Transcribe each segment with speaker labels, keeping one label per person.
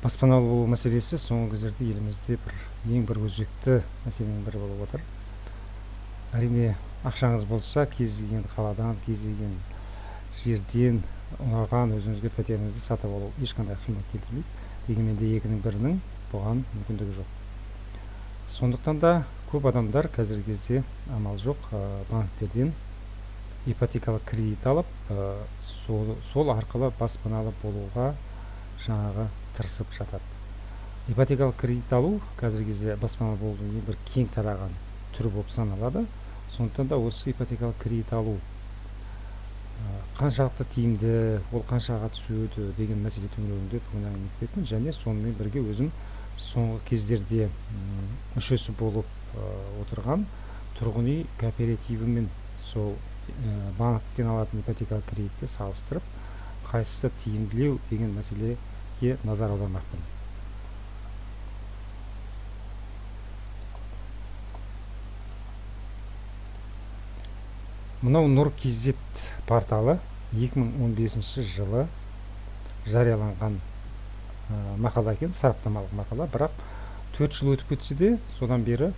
Speaker 1: Баспаналы болу мәселесі соңғы кездерде елімізде ең бір өзекті мәселенің бірі болып отыр. Әрине, ақшаңыз болса, кез келген қаладан, кез келген жерден ұнаған өзіңізге пәтеріңізді сатып алу ешқандай қиындық келтірмейді. Дегенмен де екінің бірінің бұған мүмкіндігі жоқ. Сондықтан да көп адамдар қазіргі кезде амал жоқ банктерден ипотекалық кредит алып, сол арқылы баспаналы болуға тырысып жатады. Ипотекалық кредит алу қазіргі кезде баспаналы болудың ең бір кең тараған түрі болып саналады. Сондықтан да осы ипотекалық кредит алу қаншалықты тиімді, ол қаншаға түседі деген мәселе төңірегінде бүгін әңгіме етпекпін. Және сонымен бірге өзім соңғы кездерде мүшесі болып отырған тұрғын үй кооперативімен сол банктен алатын ипотекалық кредитті салыстырып, қайсысы тиімділеу деген мәселеге назар аудармақпын. Мынау Нұр.kz порталы 2015 жылы жарияланған мақала екен, сараптамалық мақала, бірақ 4 жыл өтіп кетсе де, содан бері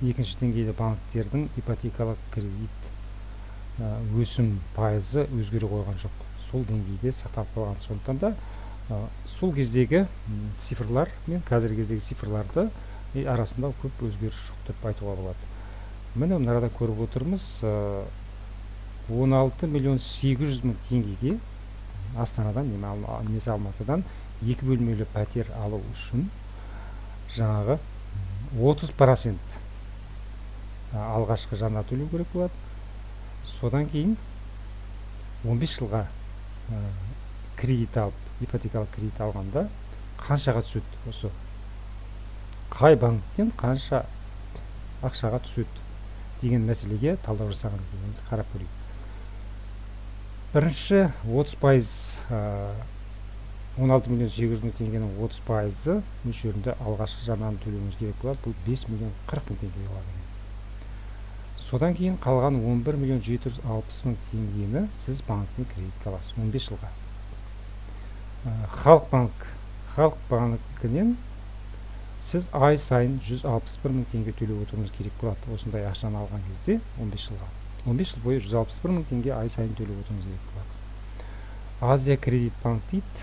Speaker 1: екінші деңгейлі банктердің ипотекалық кредит өсім пайызы өзгере қойған жоқ. Сол деңгейде сақталып қалған. Сондықтан да сол кездегі цифрлар мен қазіргі кездегі цифрларды арасында көп өзгеріс жоқ деп айтуға болады. Міне мынада көріп отырмыз, 16 миллион 800 мың теңгеге Астанадан немесе Алматыдан 2 бөлмелі пәтер алу үшін 30% алғашқы жарна төлеу керек болады. Содан кейін 15 жылға кредит алып, ипотекалық кредит алғанда қаншаға түседі, осы қай банктен қанша ақшаға түседі деген мәселеге талдау жасаған кезде қарап көрейік. Бірінші 30%, 16 миллион 800 мың теңгенің 30% мөлшерінде алғашқы жарнаны төлеуіңіз керек болады. Бұл 5 миллион 40 мың теңге болады. Содан кейін қалған 11 миллион 760 мың теңгені сіз банктен кредитке аласыз 15 жылға. Халық банкінен сіз ай сайын 161 мың теңге төлеп отыруыңыз керек болады. Осындай ақшаны алған кезде 15 жылға. 15 жыл бойы 161 мың теңге ай сайын төлеп отыруыңыз керек болады. Азия кредит банк дейді,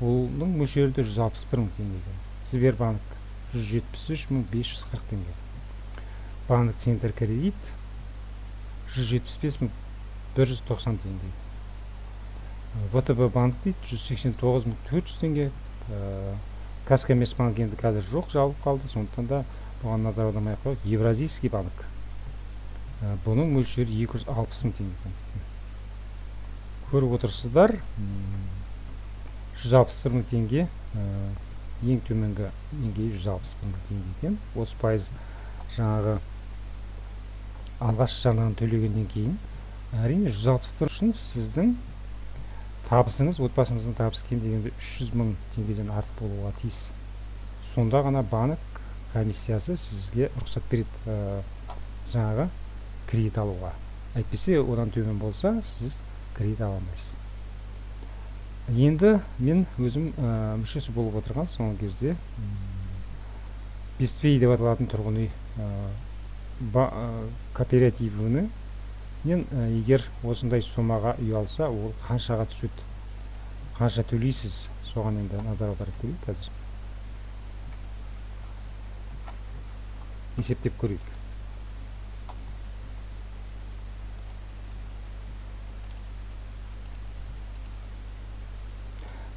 Speaker 1: бұның мөлшері 161 мың теңге. Сбербанк 173 мың 540 теңге. Банк Центр кредит 175 мың 190 теңге. ВТБ банк дейді 189 мың 400 теңге. Казкоммерцбанк енді қазір жоқ, жабылып қалды. Сондықтан да бұған назар аудармай қойып, Евразийский банк. Бұның мөлшері 260 мың теңге. Көріп отырсыздар, 161 мың теңге, ең төменгі деңгейі 161 мың теңге екен. 30% алғашқы жарнаны төлегеннен кейін, әрине 161 үшін сіздің табысыңыз, отбасыңыздың табысы кем дегенде 300 мың теңгеден артық болуға тиіс. Сонда ғана банк комиссиясы сізге рұқсат береді кредит алуға. Әйтпесе, одан төмен болса, сіз кредит ала алмайсыз. Енді мен өзім мүшесі болып отырған соңғы кезде Бествей деп аталатын тұрғын үй кооперативіні егер осындай сомаға үй алса, ол қаншаға түседі, қанша төлейсіз, соған енді назар аударып көрейік қазір. Есептеп көрейік.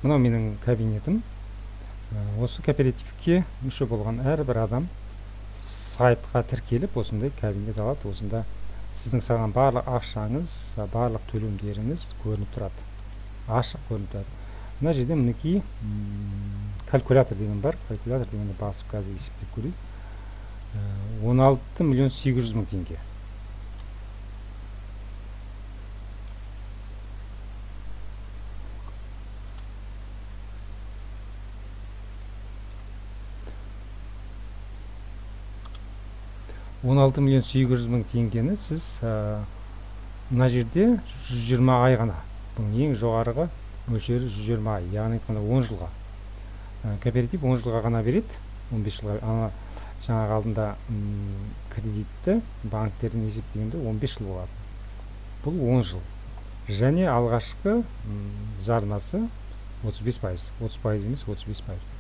Speaker 1: Мынау менің кабинетім. Осы кооперативке мүше болған әрбір адам сайтқа тіркеліп, осындай кабинет алады. Осында сіздің саған барлық ақшаңыз, барлық төлемдеріңіз көрініп тұрады. Ашық көрініп тұрады. Мына жерде мінекей калькулятор деген бар. Калькулятор дегенді басып қазір есептеп көрейік. 16 миллион 800 мың теңге. $16 миллион 800 мың теңгені сіз мына жерде 120 ай ғана. Бұл ең жоғарғы мөлшері 120 ай, яғни айтқанда 10 жылға. Кооператив 10 жылға ғана береді, 15 жылға. Ана жаңағы алдында кредитті банктердің есептегенде 15 жыл болады. Бұл 10 жыл. Және алғашқы жарнасы 35%, 30% емес 35%.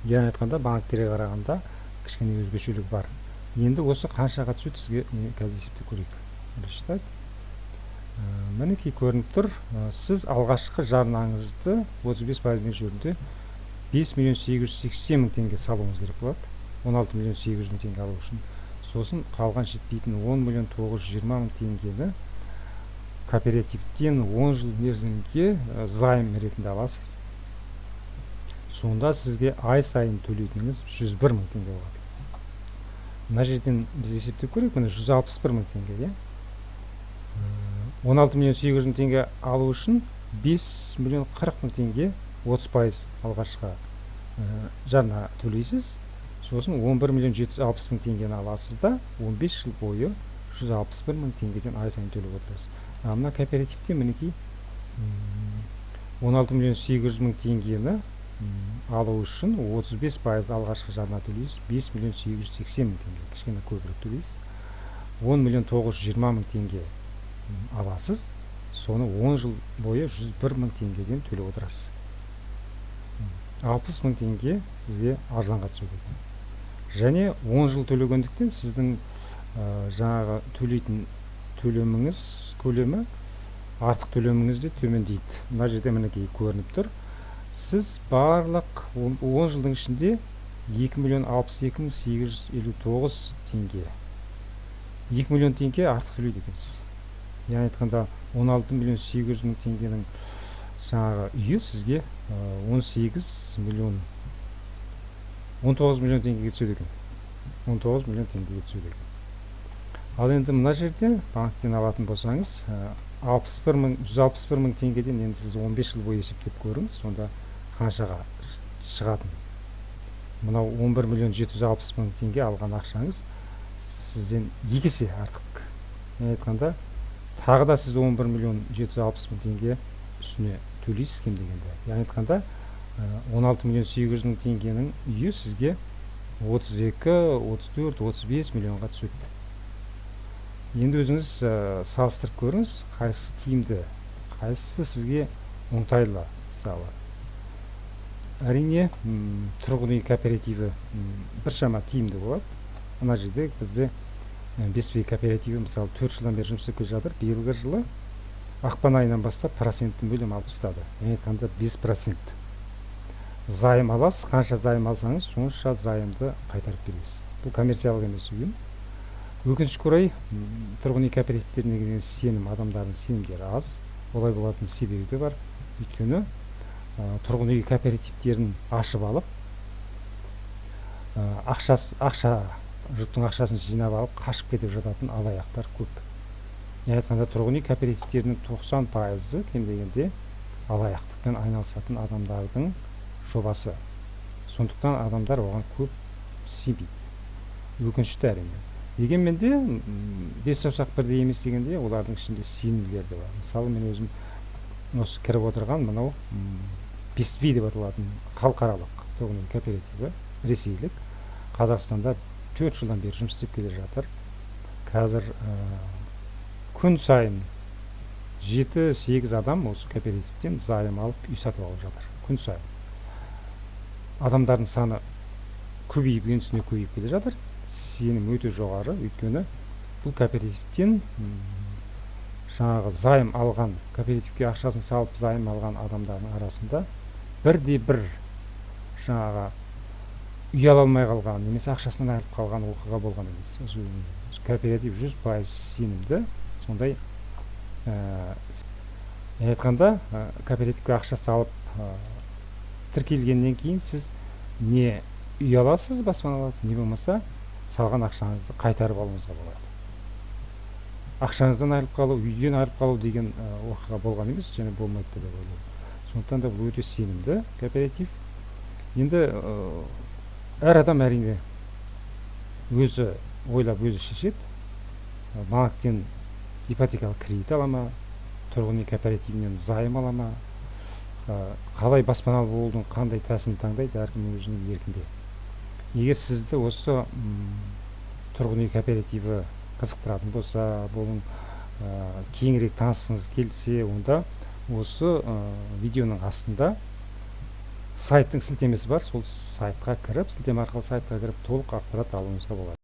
Speaker 1: Яғни айтқанда банктерге қарағанда кішкене өзгешелігі бар. Енді осы қаншаға түседі сізге қазір есептеп көрейік. Мінекей көрініп тұр, сіз алғашқы жарнаңызды 35% мөлшерінде 5 миллион 880 мың теңге салуыңыз керек болады. 16 миллион 800 мың теңге алу үшін. Сосын қалған жетпейтін 10 миллион 920 мың теңгені кооперативтен 10 жыл мерзімге займ ретінде аласыз. Сонда сізге ай сайын төлейтініңіз 101 мың теңге болады. Мына жерден біз есептеп көрейік, міне 161 мың теңге, 16 миллион 800 мың теңге алу үшін 5 миллион 40 мың теңге 30% алғашқы жарна төлейсіз. Сосын 11 миллион 760 мың теңгені аласыз да 15 жыл бойы 161 мың теңгеден ай сайын төлеп отырасыз. Мына кооперативте мінекей 16 миллион 800 мың теңгені алу үшін 35% алғашқы жарна төлейсіз, 5 миллион 880 мың теңге, кішкене көбірек төлейсіз. 10 миллион 920 мың теңге аласыз, соны 10 жыл бойы 101 мың теңгеден төлеп отырасыз. 60 мың теңге сізге арзанға түседі. Және 10 жыл төлегендіктен сіздің жаңағы төлейтін төлеміңіз көлемі, артық төлеміңіз де төмендейді. Мына жерде мінекей көрініп тұр. Сіз барлық 10 жылдың ішінде 2 миллион 62 мың 859 теңге. 2 миллион теңге артық төлейді екенсіз. Яғни айтқанда 16 миллион 800 мың теңгенің жаңағы үйі сізге 19 миллион теңгеге түседі екен. 19 миллион теңгеге түседі екен. Ал енді мына жерде банктен алатын болсаңыз 161 мың теңгеден енді сіз 15 жыл бойы есептеп көріңіз, сонда қаншаға шығатын. Мынау 11 миллион 760 мың теңге алған ақшаңыз сізден 2 есе артық. Яғни айтқанда тағы да сіз 11 миллион 760 мың теңге үстіне төлейсіз кем дегенде. Яғни айтқанда 16 миллион 800 мың теңгенің үйі сізге 32, 34, 35 миллионға түседі. Енді өзіңіз салыстырып көріңіз, қайсысы тиімді, қайсысы сізге оңтайлы. Мысалы, әрине тұрғын үй кооперативі біршама тиімді болады. Ана жерде бізде Беспей кооперативі мысалы 4 жылдан бері жұмыс істеп келе жатыр. Биылғы жылы ақпан айынан бастап процентін бөлім алып тастады. Яғни айтқанда 5%. Займ аласыз, қанша займ алсаңыз, сонша займды қайтарып бересіз. Бұл коммерциялық емес ұйым. Өкінішке орай, тұрғын үй кооперативтеріне деген сенім, адамдардың сенімдері аз. Олай болатын себебі де бар. Өйткені тұрғын үй кооперативтерін ашып алып, жұрттың ақшасын жинап алып, қашып кетіп жататын алаяқтар көп. Яғни айтқанда тұрғын үй кооперативтерінің 90%-ы кем дегенде алаяқтықпен айналысатын адамдардың жобасы. Сондықтан адамдар оған көп сенбейді. Өкінішті әрине. Дегенмен де 5 саусақ бірдей емес дегенде олардың ішінде сенімділер де бар. Мысалы, мен өзім осы кіріп отырған мынау Беспей деп аталатын халықаралық тұрғын үй кооперативі, ресейлік, Қазақстанда 4 жылдан бері жұмыс істеп келе жатыр. Қазір күн сайын 7-8 адам осы кооперативтен займ алып үй сатып алып жатыр. Күн сайын. Адамдардың саны көбейіп келе жатыр. Сенім өте жоғары, өйткені бұл кооперативтен жаңағы займ алған, кооперативке ақшасын салып займ алған адамдардың арасында бірде-бір жаңағы үй ала алмай қалған, немесе ақшасынан айырылып қалған оқиға болған емес. Кооператив 100% сенімді, сондай айтқанда кооперативке ақша салып тіркелгеннен кейін сіз не үй аласыз, баспана аласыз, не болмаса салған ақшаңызды қайтарып алуыңызға болады. Ақшаңыздан айырылып қалу, үйден айырылып қалу деген оқиға болған емес, және болмайды деп ойлаймын. Сондықтан да бұл өте сенімді кооператив. Енді әр адам әрине өзі ойлап өзі шешеді. Банктен ипотекалық кредит ала ма, тұрғын үй кооперативінен займ ала ма, қалай баспаналы болудың қандай тәсілін таңдайды, әркім өзінің еркінде. Егер сізді осы тұрғын үй кооперативі қызықтыратын болса, бұның кеңірек танысқыңыз келсе, онда осы видеоның астында сайттың сілтемесі бар. Сол сайтқа кіріп, сілтеме арқылы сайтқа кіріп толық ақпарат алуыңызға болады.